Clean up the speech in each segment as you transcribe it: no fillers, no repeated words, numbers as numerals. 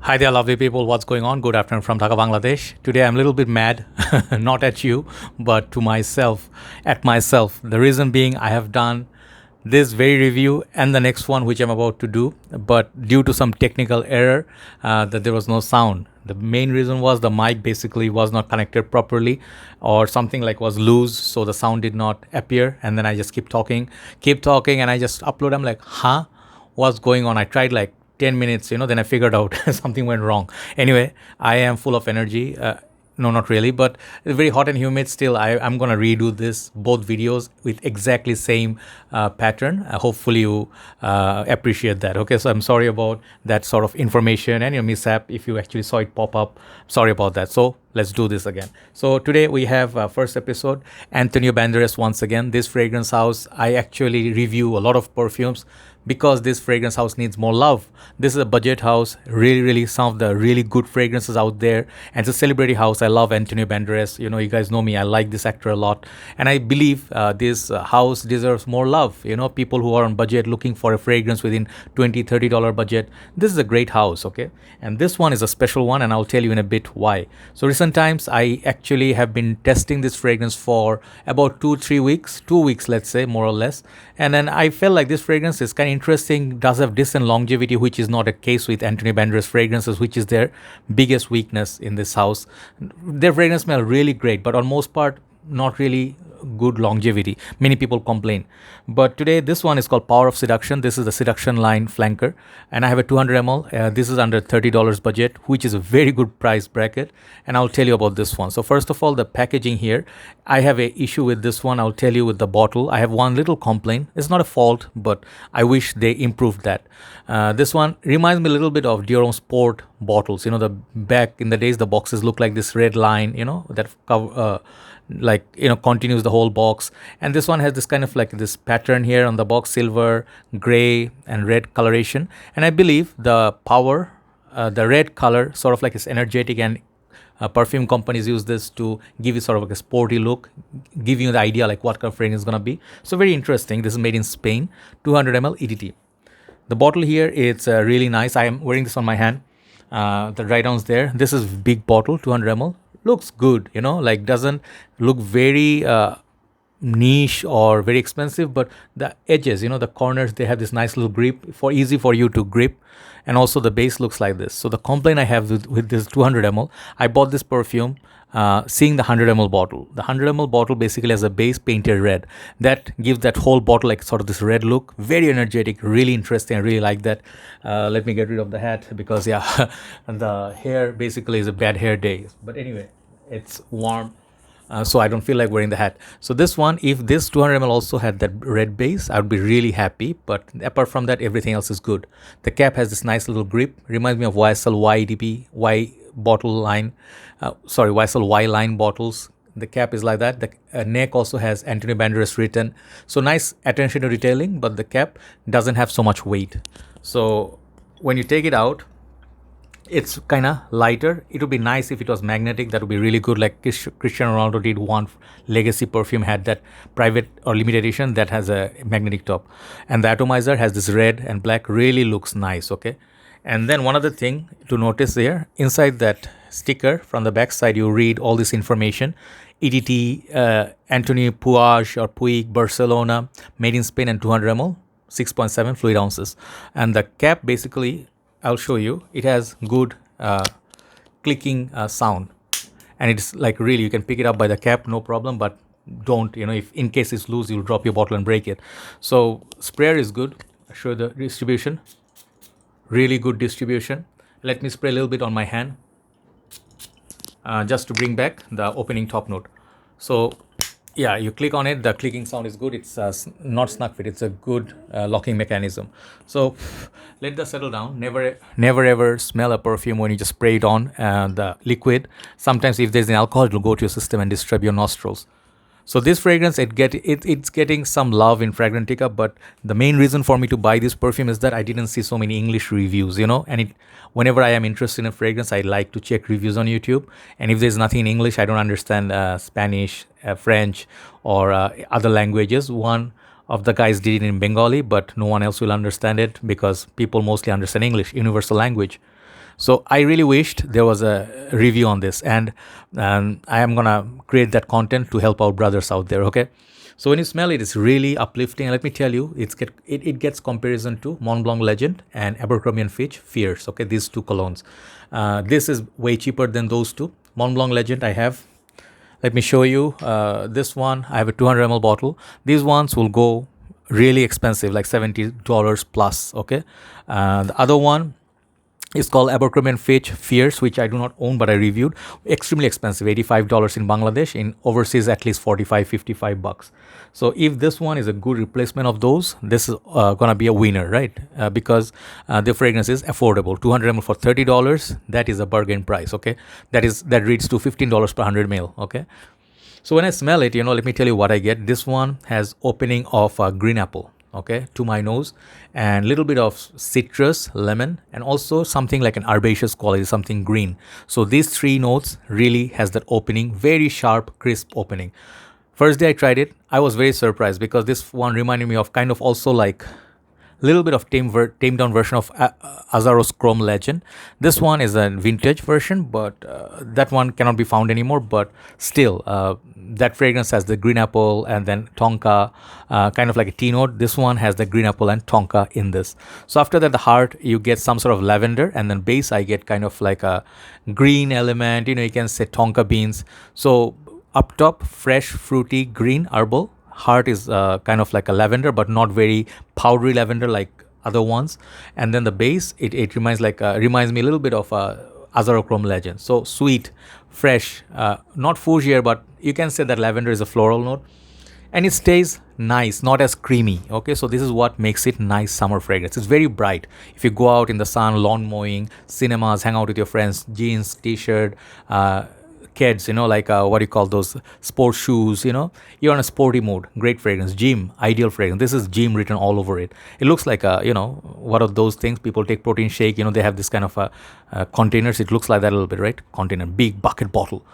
Hi there, lovely people. What's going on? Good afternoon from Dhaka, Bangladesh. Today I'm a little bit mad, not at you, but to myself, at myself. The reason being, I have done this very review and the next one, which I'm about to do, but due to some technical error, that there was no sound. The main reason was the mic basically was not connected properly, or something like was loose, so the sound did not appear. And then I just keep talking, and I just upload. I'm like, huh? What's going on? I tried like 10 minutes, then I figured out something went wrong. Anyway, I am full of energy. No, not really, but it's very hot and humid still. I'm going to redo this, both videos with exactly same pattern. Hopefully you appreciate that. Okay, so I'm sorry about that sort of information and your mishap. If you actually saw it pop up, sorry about that. So let's do this again. So today we have first episode, Antonio Banderas once again. This fragrance house, I actually review a lot of perfumes because this fragrance house needs more love. This is a budget house, really some of the really good fragrances out there, and it's a celebrity house. I love Antonio Banderas. You guys know me, I like this actor a lot, and I believe this house deserves more love. People who are on budget looking for a fragrance within $20-30 budget, this is a great house. Okay, and this one is a special one, and I'll tell you in a bit why. So recent times I actually have been testing this fragrance for about 2-3 weeks, 2 weeks, let's say, more or less, and then I felt like this fragrance is kind of interesting, does have decent longevity, which is not a case with Antonio Banderas fragrances, which is their biggest weakness in this house. Their fragrance smell really great, but on most part, not really good longevity. Many people complain. But today, this one is called Power of Seduction. This is the Seduction line flanker, and I have a 200 ml. This is under $30 budget, which is a very good price bracket, and I'll tell you about this one. So first of all, the packaging here, I have a issue with this one. I'll tell you with the bottle. I have one little complaint. It's not a fault, but I wish they improved that. This one reminds me a little bit of Dior Sport bottles. The back in the days, the boxes look like this red line, that cover, continues the whole box. And this one has this kind of like this pattern here on the box, silver, gray and red coloration. And I believe the power, the red color, sort of like it's energetic, and perfume companies use this to give you sort of like a sporty look, give you the idea like what kind of fragrance is going to be. So very interesting. This is made in Spain, 200 ml EDT. The bottle here, it's really nice. I am wearing this on my hand. The dry downs there. This is big bottle, 200 ml. Looks good, like doesn't look very niche or very expensive, but the edges, the corners, they have this nice little grip, for easy for you to grip. And also the base looks like this. So the complaint I have with this 200 ml, I bought this perfume seeing the 100 ml bottle. The 100 ml bottle basically has a base painted red that gives that whole bottle like sort of this red look. Very energetic, really interesting. I really like that. Let me get rid of the hat because the hair basically is a bad hair day. But anyway, it's warm. So I don't feel like wearing the hat. So this one, if this 200 ml also had that red base, I would be really happy. But apart from that, everything else is good. The cap has this nice little grip. Reminds me of YSL YDP, Y bottle line. YSL Y line bottles. The cap is like that. The neck also has Antonio Banderas written. So nice attention to detailing, but the cap doesn't have so much weight. So when you take it out, it's kind of lighter. It would be nice if it was magnetic. That would be really good, like Cristiano Ronaldo did one legacy perfume, had that private or limited edition that has a magnetic top. And the atomizer has this red and black, really looks nice. Okay, and then one other thing to notice there, inside that sticker from the back side, you read all this information. EDT, Anthony Puig or Puig, Barcelona, made in Spain, and 200 ml, 6.7 fluid ounces. And the cap basically, I'll show you, it has good clicking sound, and it's like really, you can pick it up by the cap, no problem, but don't, if in case it's loose, you'll drop your bottle and break it. So sprayer is good. I'll show you the distribution, really good distribution. Let me spray a little bit on my hand just to bring back the opening top note. So yeah, you click on it, the clicking sound is good. It's not snug fit, it's a good locking mechanism. So let that settle down. Never ever smell a perfume when you just spray it on the liquid. Sometimes if there's an alcohol, it will go to your system and disturb your nostrils. So this fragrance, it's getting some love in Fragrantica, but the main reason for me to buy this perfume is that I didn't see so many English reviews, and whenever I am interested in a fragrance, I like to check reviews on YouTube. And if there's nothing in English, I don't understand Spanish, French, or other languages. One of the guys did it in Bengali, but no one else will understand it because people mostly understand English, universal language. So I really wished there was a review on this, and I am gonna create that content to help our brothers out there. Okay. So when you smell it, it's really uplifting. And let me tell you, it gets comparison to Mont Blanc Legend and Abercrombie& and Fitch Fierce. Okay, these two colognes. This is way cheaper than those two. Mont Blanc Legend I have. Let me show you this one. I have a 200 ml bottle. These ones will go really expensive, like $70 plus. Okay, the other one is called Abercrombie& and Fitch Fierce, which I do not own, but I reviewed. Extremely expensive, $85 in Bangladesh. In overseas, at least 45, 55 bucks. So if this one is a good replacement of those, this is gonna be a winner, right? Because the fragrance is affordable. 200 ml for $30. That is a bargain price. Okay, that reads to $15 per 100 ml. Okay. So when I smell it, let me tell you what I get. This one has opening of green apple, okay, to my nose, and little bit of citrus, lemon, and also something like an herbaceous quality, something green. So these three notes really has that opening, very sharp, crisp opening. First day I tried it, I was very surprised because this one reminded me of kind of also like little bit of tamed down version of Azaro's Chrome Legend. This one is a vintage version, but that one cannot be found anymore. But still, that fragrance has the green apple and then tonka, kind of like a tea note. This one has the green apple and tonka in this. So after that, the heart, you get some sort of lavender, and then base, I get kind of like a green element. You can say tonka beans. So up top, fresh, fruity, green, herbal. Heart is kind of like a lavender, but not very powdery lavender like other ones. And then the base, it reminds me a little bit of Azaro Chrome Legend. So sweet, fresh, not fougere, but you can say that lavender is a floral note. And it stays nice, not as creamy. Okay, so this is what makes it nice summer fragrance. It's very bright. If you go out in the sun, lawn mowing, cinemas, hang out with your friends, jeans, t-shirt, kids, like what do you call those sports shoes, you're on a sporty mode, great fragrance. Gym, ideal fragrance. This is gym written all over it. It looks like what are those things people take protein shake, they have this kind of containers. It looks like that a little bit, right? Container, big bucket bottle.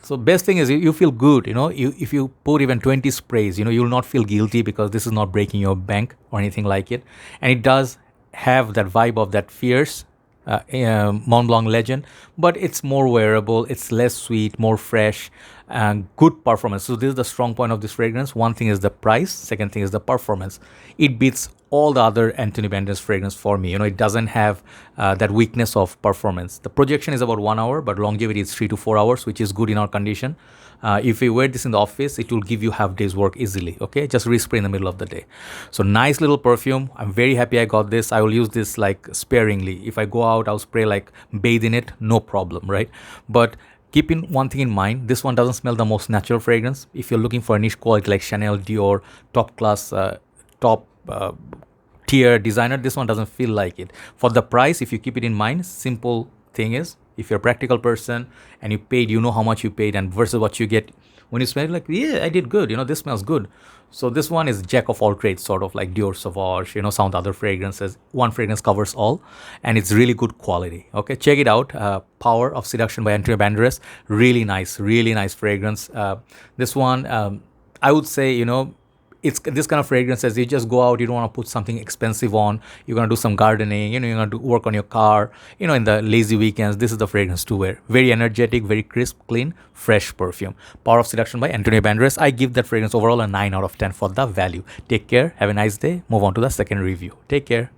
So best thing is you feel good, if you put even 20 sprays, you'll not feel guilty because this is not breaking your bank or anything like it. And it does have that vibe of that fierce Mont Blanc Legend, but it's more wearable, it's less sweet, more fresh, and good performance. So this is the strong point of this fragrance. One thing is the price, second thing is the performance. It beats all the other Anthony Banderas fragrance for me. It doesn't have that weakness of performance. The projection is about 1 hour, but longevity is 3 to 4 hours, which is good in our condition. If you wear this in the office, it will give you half day's work easily. Okay, just respray in the middle of the day. So nice little perfume. I'm very happy I got this. I will use this like sparingly. If I go out, I'll spray like bathe in it, no problem, right? But keep in one thing in mind, this one doesn't smell the most natural fragrance. If you're looking for a niche quality like Chanel, Dior, top class, top tier designer, this one doesn't feel like it. For the price, if you keep it in mind, simple thing is, if you're a practical person and you paid, how much you paid, and versus what you get when you smell it, like, yeah, I did good, this smells good. So this one is jack of all trades, sort of like Dior Sauvage, some of the other fragrances. One fragrance covers all, and it's really good quality. Okay, check it out. Power of Seduction by Antonio Banderas. Really nice fragrance. This one, I would say, it's this kind of fragrance as you just go out, you don't want to put something expensive on, you're going to do some gardening, you're going to work on your car, in the lazy weekends, this is the fragrance to wear. Very energetic, very crisp, clean, fresh perfume. Power of Seduction by Antonio Banderas. I give that fragrance overall a 9 out of 10 for the value. Take care, have a nice day. Move on to the second review. Take care.